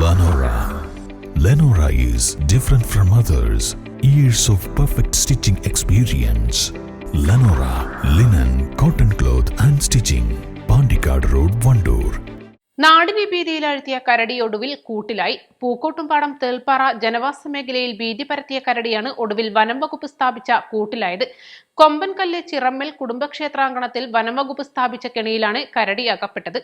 Lenora. Lenora is different from others. Years of perfect stitching experience. Lenora linen, cotton cloth and stitching. Pandikad Road, Vandoor. നാടിനെ ഭീതിയിലാഴ്ത്തിയ കരടി ഒടുവിൽ കൂട്ടിലായി. പൂക്കോട്ടുംപാടം തേൽപ്പാറ ജനവാസ മേഖലയിൽ ഭീതി പരത്തിയ കരടിയാണ് ഒടുവിൽ വനം വകുപ്പ് സ്ഥാപിച്ച കൂട്ടിലായത്. കൊമ്പൻകല്ല് ചിറമ്മൽ കുടുംബക്ഷേത്രാങ്കണത്തിൽ വനം വകുപ്പ് സ്ഥാപിച്ച കെണിയിലാണ് കരടി അകപ്പെട്ടത്.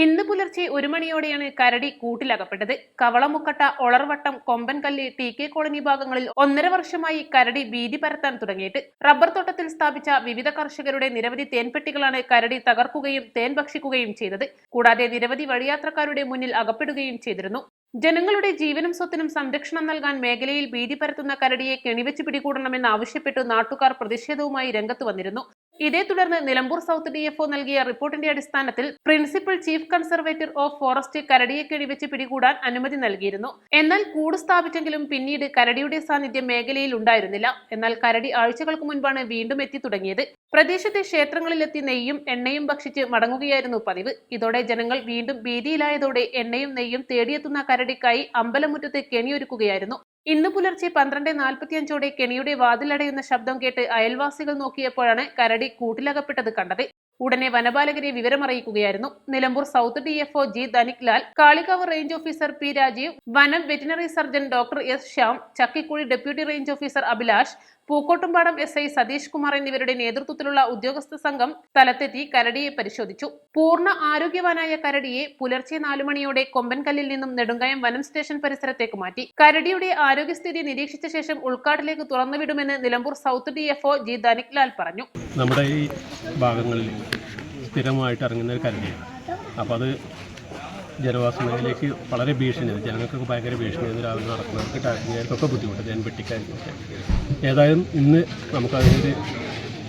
ഇന്ന് പുലർച്ചെ 1 മണിയോടെയാണ് കരടി കൂട്ടിലകപ്പെട്ടത്. കവളമുക്കട്ട, ഒളർവട്ടം, കൊമ്പൻകല്ല്, TK കോളനി ഭാഗങ്ങളിൽ 1.5 വർഷമായി കരടി ഭീതി പരത്താൻ തുടങ്ങിയിട്ട്. റബ്ബർ തോട്ടത്തിൽ സ്ഥാപിച്ച വിവിധ കർഷകരുടെ നിരവധി തേൻപെട്ടികളാണ് കരടി തകർക്കുകയും തേൻ ഭക്ഷിക്കുകയും ചെയ്തത്. കൂടാതെ നിരവധി വഴിയാത്രക്കാരുടെ മുന്നിൽ അകപ്പെടുകയും ചെയ്തിരുന്നു. ജനങ്ങളുടെ ജീവനും സ്വത്തിനും സംരക്ഷണം നൽകാൻ മേഖലയിൽ ഭീതി പരത്തുന്ന കരടിയെ കെണിവെച്ച് പിടികൂടണമെന്നാവശ്യപ്പെട്ടു നാട്ടുകാർ പ്രതിഷേധവുമായി രംഗത്ത് വന്നിരുന്നു. ഇതേ തുടർന്ന് നിലമ്പൂർ സൗത്ത് DFO നൽകിയ റിപ്പോർട്ടിന്റെ അടിസ്ഥാനത്തിൽ principal chief conservator of forest കരടിയെ കെണിവെച്ച് പിടികൂടാൻ അനുമതി നൽകിയിരുന്നു. എന്നാൽ കൂട് സ്ഥാപിച്ചെങ്കിലും പിന്നീട് കരടിയുടെ സാന്നിധ്യം മേഖലയിൽ ഉണ്ടായിരുന്നില്ല. എന്നാൽ കരടി ആഴ്ചകൾക്ക് മുൻപാണ് വീണ്ടും എത്തി തുടങ്ങിയത്. പ്രദേശത്തെ ക്ഷേത്രങ്ങളിലെത്തി നെയ്യും എണ്ണയും ഭക്ഷിച്ച് മടങ്ങുകയായിരുന്നു പതിവ്. ഇതോടെ ജനങ്ങൾ വീണ്ടും ഭീതിയിലായതോടെ എണ്ണയും നെയ്യും തേടിയെത്തുന്ന കരടിക്കായി അമ്പലമുറ്റത്ത് കെണിയൊരുക്കുകയായിരുന്നു. ഇന്ന് പുലർച്ചെ 12:45 കെണിയുടെ വാതിലടയുന്ന ശബ്ദം കേട്ട് അയൽവാസികൾ നോക്കിയപ്പോഴാണ് കരടി കൂട്ടിലകപ്പെട്ടത് കണ്ടത്. ഉടനെ വനപാലകരെ വിവരമറിയിക്കുകയായിരുന്നു. Nilambur south DFO G Dhanik Lal, Kalikavu range officer P Rajeev, വനം veterinary surgeon doctor S Shyam, Chakkikuzhi deputy range officer Abhilash, Pookkottumpadam SI Satheesh Kumar എന്നിവരുടെ നേതൃത്വത്തിലുള്ള ഉദ്യോഗസ്ഥ സംഘം സ്ഥലത്തെത്തി കരടിയെ പരിശോധിച്ചു. പൂർണ്ണ ആരോഗ്യവാനായ കരടിയെ പുലർച്ചെ 4 മണിയോടെ കൊമ്പൻകല്ലിൽ നിന്നും നെടുങ്കയം വനം സ്റ്റേഷൻ പരിസരത്തേക്ക് മാറ്റി. കരടിയുടെ ആരോഗ്യസ്ഥിതി നിരീക്ഷിച്ച ശേഷം ഉൾക്കാട്ടിലേക്ക് തുറന്നുവിടുമെന്ന് Nilambur south DFO G Dhanik Lal പറഞ്ഞു. നമ്മുടെ ഈ ഭാഗങ്ങളിൽ സ്ഥിരമായിട്ട് ഇറങ്ങുന്ന ഒരു കരടിയാണ്. അപ്പോൾ അത് ജനവാസ മേഖലയ്ക്ക് വളരെ ഭീഷണിയാണ്. ജനങ്ങൾക്കൊക്കെ ഭയങ്കര ഭീഷണിയാണ്. രാവിലെ നടക്കുന്നവർക്ക് ടാക്സിക്കാർക്കൊക്കെ ബുദ്ധിമുട്ട്, ഞാൻ വെട്ടിക്കാർക്കൊക്കെ. ഏതായാലും ഇന്ന് നമുക്കതിനൊരു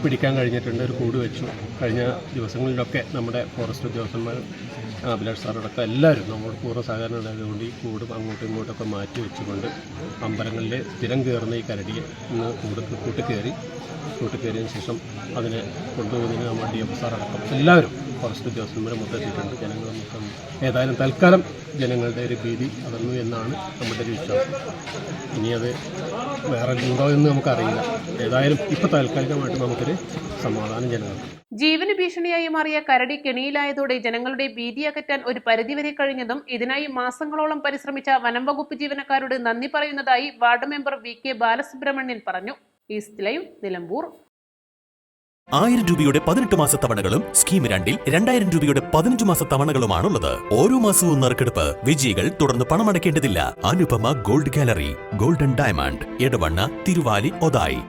പിടിക്കാൻ കഴിഞ്ഞിട്ടുണ്ട്. ഒരു കൂട് വെച്ചു. കഴിഞ്ഞ ദിവസങ്ങളിലൊക്കെ നമ്മുടെ ഫോറസ്റ്റ് ഉദ്യോഗസ്ഥന്മാർ, അഭിലാഷ് സാറടക്കം എല്ലാവരും നമ്മൾ പൂർവ്വ സഹകരണം ഉണ്ടായതുകൊണ്ട് ഈ കൂട് അങ്ങോട്ടും ഇങ്ങോട്ടൊക്കെ മാറ്റി വെച്ചുകൊണ്ട് അമ്പലങ്ങളിലെ സ്ഥിരം കയറുന്ന ഈ കരടിയെ ഇന്ന് കൂട്ട് കയറിയതിന് ശേഷം അതിനെ കൊണ്ടുപോകുന്നതിന് നമ്മുടെ DFO സാറടക്കം എല്ലാവരും ഫോറസ്റ്റ് ഉദ്യോഗസ്ഥന്മാരെ മൊത്തത്തിയിട്ടുണ്ട്. ജനങ്ങൾ മൊത്തം ഏതായാലും തൽക്കാലം ജനങ്ങളുടെ ഒരു ഭീതി അകന്നു എന്നാണ് നമ്മുടെ ഒരു വിശ്വാസം. ഇനി അത് വേറെ ഉണ്ടോ എന്ന് നമുക്കറിയില്ല. ഏതായാലും ഇപ്പോൾ താൽക്കാലികമായിട്ട് നമുക്കൊരു സമാധാനം ജനങ്ങൾക്ക്. ജീവന് ഭീഷണിയായി മാറിയ കരടി കെണിയിലായതോടെ ജനങ്ങളുടെ ഭീതി അകറ്റാൻ ഒരു പരിധിവരെ കഴിഞ്ഞതും ഇതിനായി മാസങ്ങളോളം പരിശ്രമിച്ച വനം വകുപ്പ് ജീവനക്കാരോട് നന്ദി പറയുന്നതായി വാർഡ് മെമ്പർ VK ബാലസുബ്രഹ്മണ്യൻ പറഞ്ഞു. East live, Nilambur. 1000 രൂപയുടെ 18 മാസ തവണകളും സ്കീം 2-ൽ 2000 രൂപയുടെ 15 മാസ തവണകളുമാണുള്ളത്. ഓരോ മാസവും നറുക്കെടുപ്പ്. വിജയികൾ തുടർന്ന് പണമടയ്ക്കേണ്ടതില്ല. Anupama gold gallery, golden diamond, Edavanna, Thiruvali, Othayi.